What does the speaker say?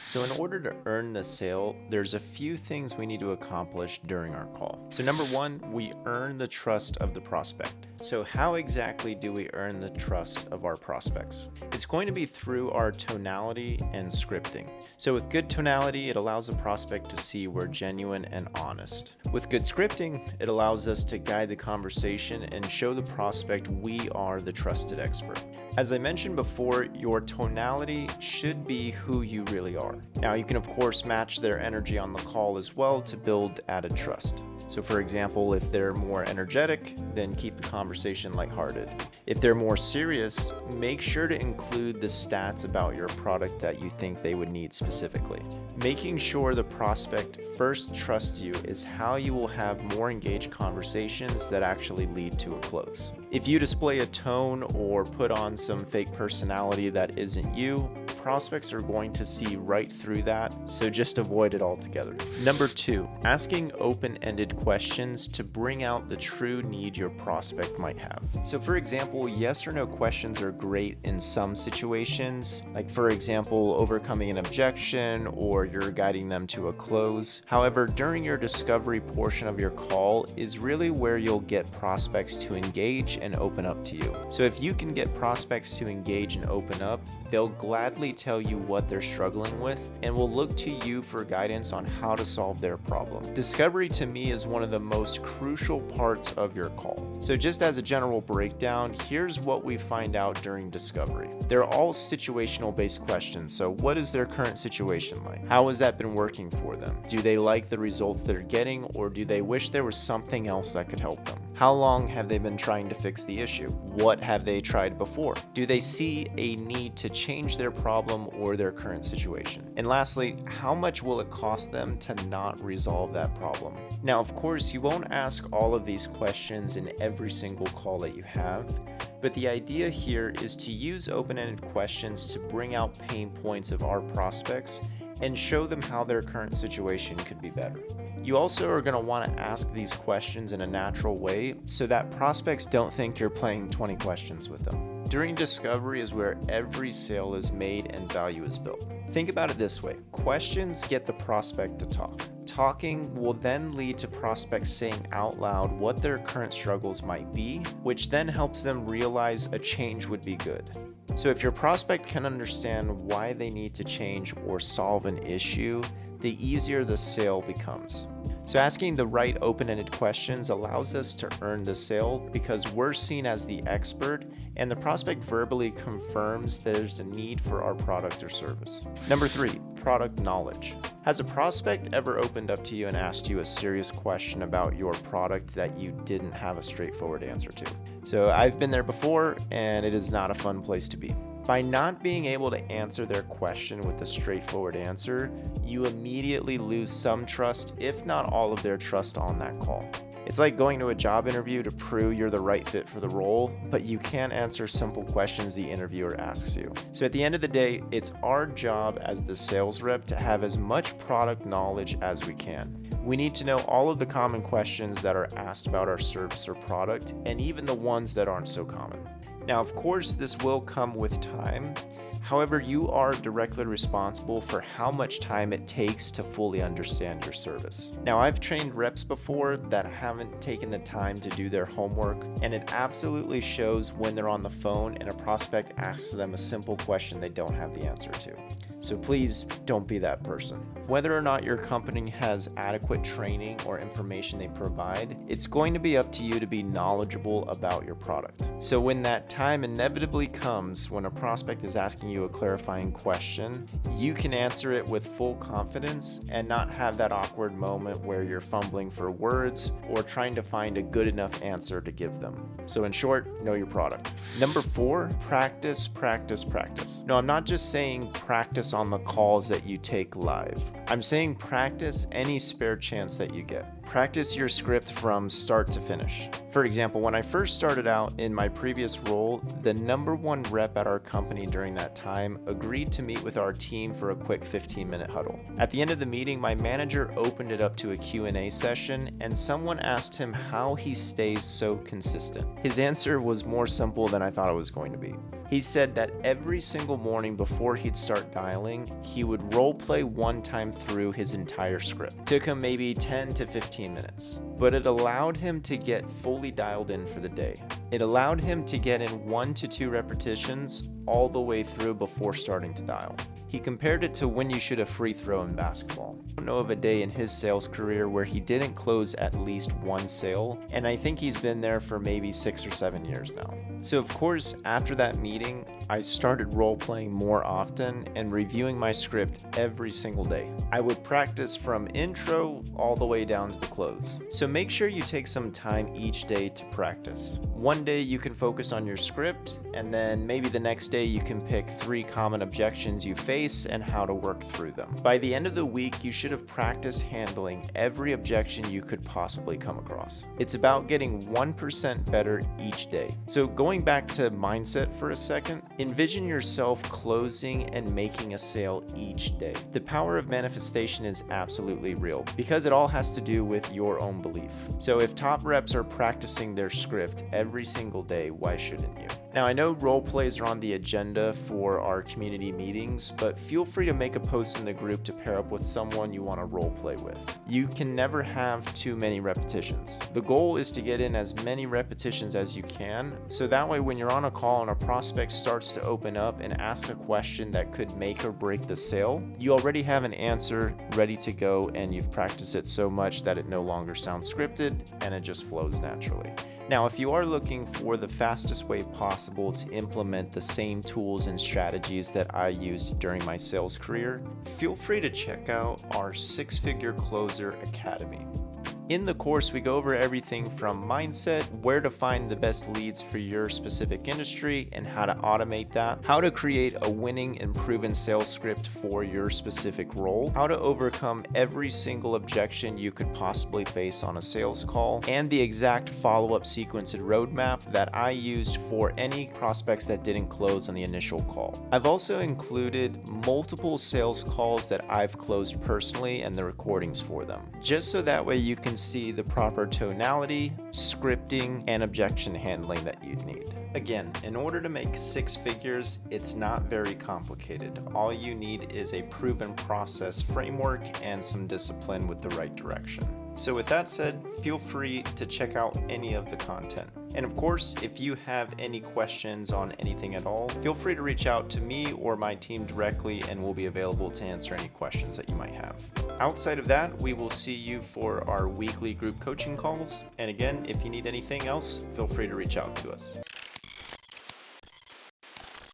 So in order to earn the sale, there's a few things we need to accomplish during our call. So number one, we earn the trust of the prospect. So how exactly do we earn the trust of our prospects? It's going to be through our tonality and scripting. So with good tonality, it allows the prospect to see we're genuine and honest. With good scripting, it allows us to guide the conversation and show the prospect we are the trusted expert. As I mentioned before, your tonality should be who you really are. Now, you can of course match their energy on the call as well to build added trust. So for example, if they're more energetic, then keep the conversation lighthearted. If they're more serious, make sure to include the stats about your product that you think they would need specifically. Making sure the prospect first trusts you is how you will have more engaged conversations that actually lead to a close. If you display a tone or put on some fake personality that isn't you, prospects are going to see right through that, so just avoid it altogether. Number two, asking open-ended questions to bring out the true need your prospect might have. So for example, yes or no questions are great in some situations, like for example, overcoming an objection or you're guiding them to a close. However, during your discovery portion of your call is really where you'll get prospects to engage and open up to you. So if you can get prospects to engage and open up, they'll gladly tell you what they're struggling with and will look to you for guidance on how to solve their problem. Discovery to me is one of the most crucial parts of your call. So just as a general breakdown, here's what we find out during discovery. They're all situational based questions. So what is their current situation like? How has that been working for them? Do they like the results they're getting, or do they wish there was something else that could help them? How long have they been trying to fix the issue? What have they tried before? Do they see a need to change their problem or their current situation? And lastly, how much will it cost them to not resolve that problem? Now, of course, you won't ask all of these questions in every single call that you have, but the idea here is to use open-ended questions to bring out pain points of our prospects and show them how their current situation could be better. You also are going to want to ask these questions in a natural way so that prospects don't think you're playing 20 questions with them. During discovery is where every sale is made and value is built. Think about it this way. Questions get the prospect to talk. Talking will then lead to prospects saying out loud what their current struggles might be, which then helps them realize a change would be good. So if your prospect can understand why they need to change or solve an issue, the easier the sale becomes. So asking the right open-ended questions allows us to earn the sale because we're seen as the expert and the prospect verbally confirms there's a need for our product or service. Number three, product knowledge. Has a prospect ever opened up to you and asked you a serious question about your product that you didn't have a straightforward answer to? So I've been there before, and it is not a fun place to be. By not being able to answer their question with a straightforward answer, you immediately lose some trust, if not all of their trust on that call. It's like going to a job interview to prove you're the right fit for the role, but you can't answer simple questions the interviewer asks you. So at the end of the day, it's our job as the sales rep to have as much product knowledge as we can. We need to know all of the common questions that are asked about our service or product, and even the ones that aren't so common. Now, of course, this will come with time. However, you are directly responsible for how much time it takes to fully understand your service. Now, I've trained reps before that haven't taken the time to do their homework, and it absolutely shows when they're on the phone and a prospect asks them a simple question they don't have the answer to. So please don't be that person. Whether or not your company has adequate training or information they provide, it's going to be up to you to be knowledgeable about your product. So when that time inevitably comes, when a prospect is asking you a clarifying question, you can answer it with full confidence and not have that awkward moment where you're fumbling for words or trying to find a good enough answer to give them. So in short, know your product. Number four, practice, practice, practice. No, I'm not just saying practice on the calls that you take live. I'm saying practice any spare chance that you get. Practice your script from start to finish. For example, when I first started out in my previous role, the #1 rep at our company during that time agreed to meet with our team for a quick 15-minute huddle. At the end of the meeting, my manager opened it up to a Q&A session, and someone asked him how he stays so consistent. His answer was more simple than I thought it was going to be. He said that every single morning before he'd start dialing, he would role play one time through his entire script. Took him maybe 10 to 15 minutes, but it allowed him to get fully dialed in for the day. It allowed him to get in 1 to 2 repetitions all the way through before starting to dial. He compared it to when you shoot a free throw in basketball. I don't know of a day in his sales career where he didn't close at least one sale, and I think he's been there for maybe 6 or 7 years now. So of course, after that meeting, I started role-playing more often and reviewing my script every single day. I would practice from intro all the way down to the close. So make sure you take some time each day to practice. One day you can focus on your script, and then maybe the next day you can pick 3 common objections you face and how to work through them. By the end of the week, you should have practiced handling every objection you could possibly come across. It's about getting 1% better each day. So going back to mindset for a second, envision yourself closing and making a sale each day. The power of manifestation is absolutely real because it all has to do with your own belief. So if top reps are practicing their script every single day, why shouldn't you? Now, I know role plays are on the agenda for our community meetings, but feel free to make a post in the group to pair up with someone you want to role play with. You can never have too many repetitions. The goal is to get in as many repetitions as you can, so that way when you're on a call and a prospect starts to open up and ask a question that could make or break the sale, you already have an answer ready to go, and you've practiced it so much that it no longer sounds scripted and it just flows naturally. Now, if you are looking for the fastest way possible to implement the same tools and strategies that I used during my sales career, feel free to check out our 6-Figure Closer Academy. In the course, we go over everything from mindset, where to find the best leads for your specific industry and how to automate that, how to create a winning and proven sales script for your specific role, how to overcome every single objection you could possibly face on a sales call, and the exact follow-up sequence and roadmap that I used for any prospects that didn't close on the initial call. I've also included multiple sales calls that I've closed personally and the recordings for them, just so that way you can see the proper tonality, scripting, and objection handling that you'd need. Again, in order to make 6 figures, it's not very complicated. All you need is a proven process framework and some discipline with the right direction. So with that said, feel free to check out any of the content. And of course, if you have any questions on anything at all, feel free to reach out to me or my team directly, and we'll be available to answer any questions that you might have. Outside of that, we will see you for our weekly group coaching calls. And again, if you need anything else, feel free to reach out to us.